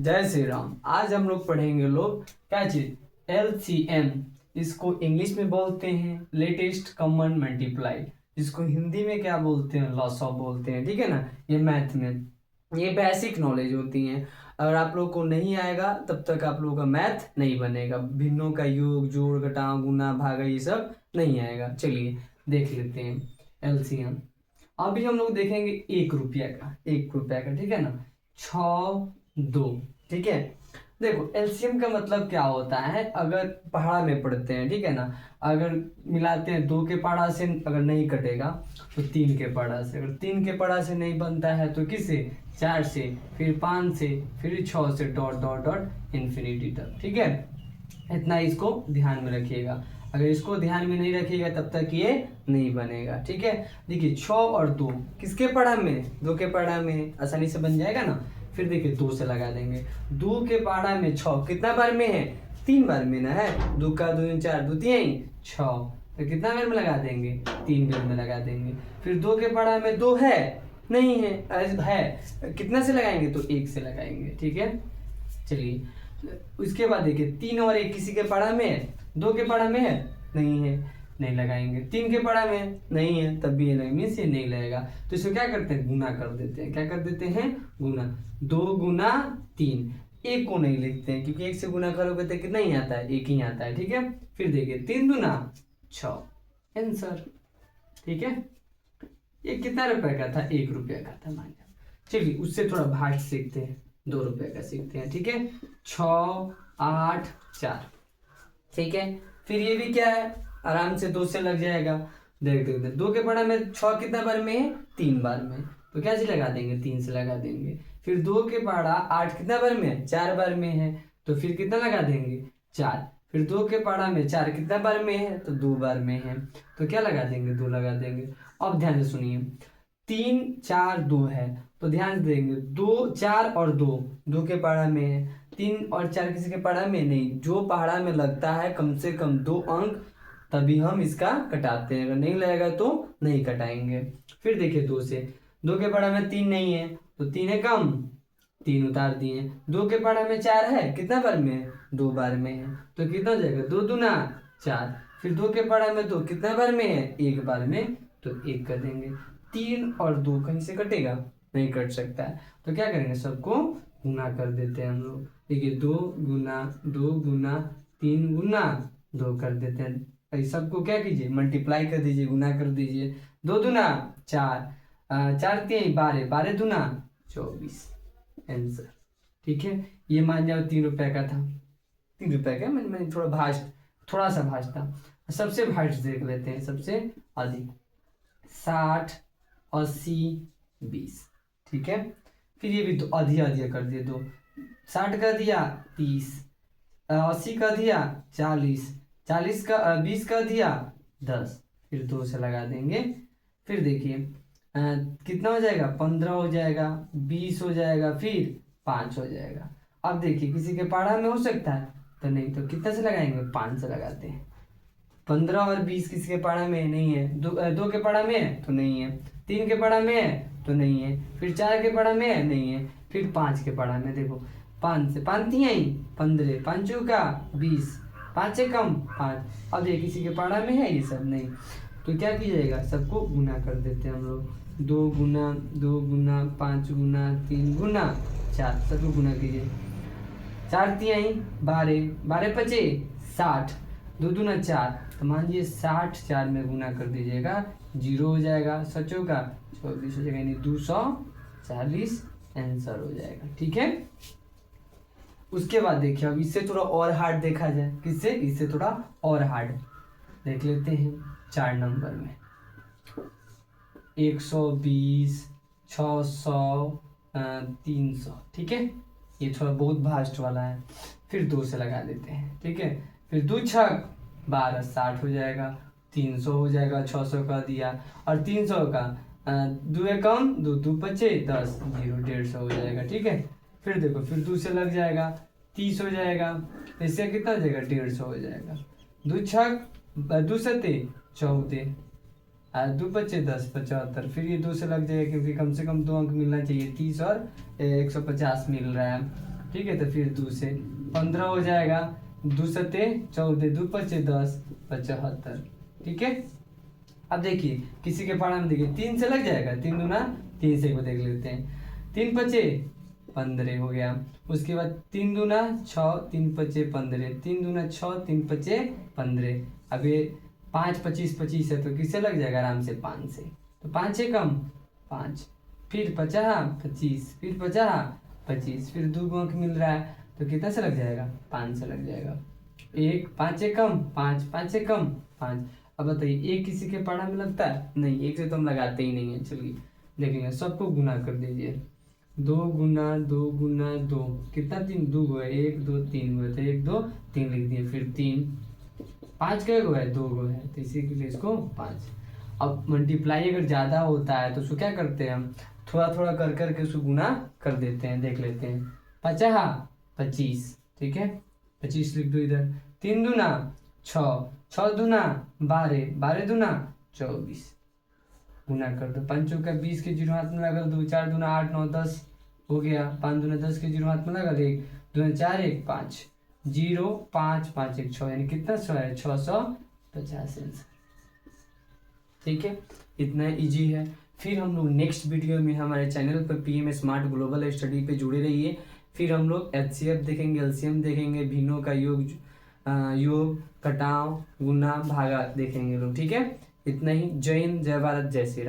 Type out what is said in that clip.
जय श्री राम। आज हम लोग पढ़ेंगे लोग क्या चीज, LCM। इसको इंग्लिश में बोलते हैं लेटेस्ट कॉमन मल्टीप्लाई, इसको हिंदी में क्या बोलते हैं, लॉसॉ बोलते हैं। ठीक है ना। ये मैथ में ये बेसिक नॉलेज होती है। अगर आप लोग को नहीं आएगा तब तक आप लोगों का मैथ नहीं बनेगा। भिन्नों का योग, जोड़, घटाव, गुना, भागा ये सब नहीं आएगा। चलिए देख लेते हैं LCM। अभी हम लोग देखेंगे 1 रुपया का, ठीक है ना। 6, 2, ठीक है। देखो एलसीएम का मतलब क्या होता है, अगर पहाड़ा में पढ़ते हैं, ठीक है ना। अगर मिलाते हैं 2 के पहाड़ा से अगर नहीं कटेगा तो 3 के पहाड़ा से, अगर 3 के पहाड़ा से नहीं बनता है तो किससे, 4 से, फिर 5 से, फिर 6 से, डॉट डॉट डॉट इन्फिनिटी तक। ठीक है, इतना इसको ध्यान में रखिएगा। अगर इसको ध्यान में नहीं रखिएगा तब तक ये नहीं बनेगा। ठीक है, देखिए 6 और 2 किसके पढ़ा में, 2 के पढ़ा में आसानी से बन जाएगा ना। फिर देखिए 2 से लगा देंगे, 2 के पढ़ा में 6 कितना बार में है, 3 बार में ना है। 2 का 2 4, 2 3 6, तो कितना बार में लगा देंगे, 3 बार में लगा देंगे। फिर 2 के पढ़ा में 2 है, नहीं है, है कितना से लगाएंगे, तो 1 से लगाएंगे। ठीक है, चलिए उसके बाद देखिए 3 और 1 किसी के पढ़ा में है, 2 के पढ़ा में है, नहीं है, नहीं लगाएंगे। 3 के पढ़ा में नहीं है, तब भी ये नहीं, मीन्स ये नहीं लगेगा। तो इसको क्या करते हैं, गुना कर देते हैं। क्या कर देते हैं, गुना। 2 गुना 3, 1 को नहीं लिखते हैं क्योंकि 1 से गुना करोगे तो कितना ही आता है, 1 ही आता है। ठीक है, फिर देखिए 3 दूना 6, आंसर। ठीक है, ये कितना रुपए का था, 1 रुपया का था मान लो। चलिए उससे थोड़ा भाट सीखते हैं, 2 रुपये का सीखते हैं। ठीक है, 6, 8, 4। ठीक है, फिर ये भी क्या है, आराम से 2 से लग जाएगा। देख देख देख 2 के पढ़ा में 6 कितना बार में है, 3 बार में, तो क्या से लगा देंगे, 3 से लगा देंगे। फिर 2 के पढ़ा 8 कितना बार में है, 4 बार में है, तो फिर कितना लगा देंगे, 4। फिर 2 के पढ़ा में 4 कितना बार में है, तो 2 बार में है, तो क्या लगा देंगे, 2 लगा देंगे। अब ध्यान से सुनिए, 3, 4, 2 है, तो ध्यान से देंगे 2, 4 और 2, 2 के पहाड़ा में है। 3 और 4 किसी के पहाड़ा में नहीं, जो पहाड़ा में लगता है कम से कम 2 अंक तभी हम इसका कटाते हैं, अगर नहीं लगेगा तो नहीं कटाएंगे। फिर देखिए 2 से, 2 के पहाड़ा में 3 नहीं है तो 3 है कम, 3 उतार दिए। 2 के पहाड़ा में 4 है, कितना बार में है, 2 बार में है, तो कितना हो जाएगा, 2 दूना 4। फिर 2 के पहाड़ा में 2 कितना बार में है, 1 बार में, तो 1 कर देंगे। 3 और 2 कहीं से कटेगा, नहीं कट सकता है, तो क्या करेंगे, सबको गुना कर देते हैं हम लोग। देखिए 2 गुना 2 गुना 3 गुना 2 कर देते हैं। इस सबको क्या कीजिए, मल्टीप्लाई कर दीजिए, गुना कर दीजिए। 2 दूना 4, 4 3 12, 12 दूना 24, आंसर। ठीक है, ये मान जाओ 3 रुपए का था। 3 रुपए का मैंने थोड़ा सा भाष था। सबसे भाष देख लेते हैं, सबसे अधिक 60, 80, 20। ठीक है, फिर ये भी तो अधिया अधिया कर दिए, 2 60 का दिया 30, 80 का दिया 40, 40 का 20 का दिया 10, फिर 2 से लगा देंगे। फिर देखिए कितना हो जाएगा, 15 हो जाएगा, 20 हो जाएगा, फिर 5 हो जाएगा। अब देखिए किसी के पहाड़ा में हो सकता है तो नहीं, तो कितना से लगाएंगे, 5 से लगाते हैं। 15 और 20 किसी के पहाड़ा में नहीं है, 2 के पहाड़ा में है तो नहीं है, 3 के पहाड़ा में है तो नहीं है, फिर 4 के पहाड़ा में है, नहीं है, फिर 5 के पहाड़ा में। देखो 5 से 5 3 आई 15, 5 का 20, 5 से कम 5। अब देखिए किसी के पहाड़ा में है ये सब नहीं, तो क्या कीजिएगा, सबको गुना कर देते हैं हम लोग। 2 गुना 2 गुना 5 गुना 3 गुना 4, सबको गुना कीजिए। 4 3 आई 12, 12 5 60, 2 दूना 4, तो मान लीजिए 60 4 में गुना कर दीजिएगा, 0 हो जाएगा, सचो का 24 हो जाएगा, यानी 240 आंसर हो जाएगा। ठीक है, उसके बाद देखिए अब इससे थोड़ा और हार्ड देखा जाए, किससे, इससे थोड़ा और हार्ड देख लेते हैं। 4 नंबर में 120, 600, 300। ठीक है, ये थोड़ा बहुत भास्ट वाला है, फिर 2 से लगा देते हैं। ठीक है, फिर 2 छक 12, 60 हो जाएगा, 300 हो जाएगा, 600 का दिया, और 300 का 2 कम 2 2 25 10, 0 150 हो जाएगा। ठीक है, फिर देखो फिर 2 से लग जाएगा, 30 हो जाएगा, इससे कितना हो जाएगा, 150 हो जाएगा। 2 छक 2 सते 14, 2 25 10 75, फिर ये 2 से लग जाएगा क्योंकि कम से कम 2 अंक मिलना चाहिए, 30 और 150 मिल रहा है। ठीक है, तो फिर 2 से 15 हो जाएगा, 2 सते 14, 2 पचे 10, 75। ठीक है, अब देखिए किसी के पारा में देखिए 3 से लग जाएगा, 3 दूना 3 से को देख लेते हैं, 3 पचे 15 हो गया। उसके बाद 3 दूना 6, 3 पचे 15, 3 दूना 6, 3 पचे 15। अब ये 5 25 25 है तो किससे लग जाएगा आराम से, 5 से। तो 5 से कम 5, फिर 50 25, फिर 50 25, फिर 2 अंक मिल रहा है तो कितना से लग जाएगा, 5 से लग जाएगा। 1 5 से कम 5, 5 से कम 5। अब बताइए एक किसी के पढ़ा में लगता है, नहीं, एक से तो हम लगाते ही नहीं है। चलिए देखेंगे, सबको गुना कर दीजिए, 2 गुना 2 गुना 2 कितना, 3 2 गो है, 1 2 3 गो है तो 1 2 3 लिख दिए, फिर 3 5 कई गो है, 2 गो है तो इसी के लिए इसको 5। अब मल्टीप्लाई अगर ज़्यादा होता है तो उसको क्या करते हैं हम, थोड़ा थोड़ा कर करके उसको गुना कर देते हैं। देख लेते हैं, 50 25, ठीक है, 25 लिख दो इधर, 3 दूना 6, 6 दूना 12, 12 दूना 24, गुना कर दो। 5 चौका 20 के जीरो हाथ में लगा दो, 4 दूना 8 9 10 हो गया, 5 दूना 10 के जीरो हाथ में लगा, 1 दूना 4 1 5, 0 5 5 1 6, यानी कितना 6 है, 650 आंसर। ठीक है, इतना इजी है। फिर हम लोग नेक्स्ट वीडियो में हमारे चैनल पर पीएम स्मार्ट ग्लोबल स्टडी पे जुड़े रहिए। फिर हम लोग एचसीएफ देखेंगे, एलसीएम देखेंगे, भिन्नों का योग, योग घटाव गुना भागा देखेंगे लोग। ठीक है, इतना ही। जय हिंद, जय भारत, जय श्री राम।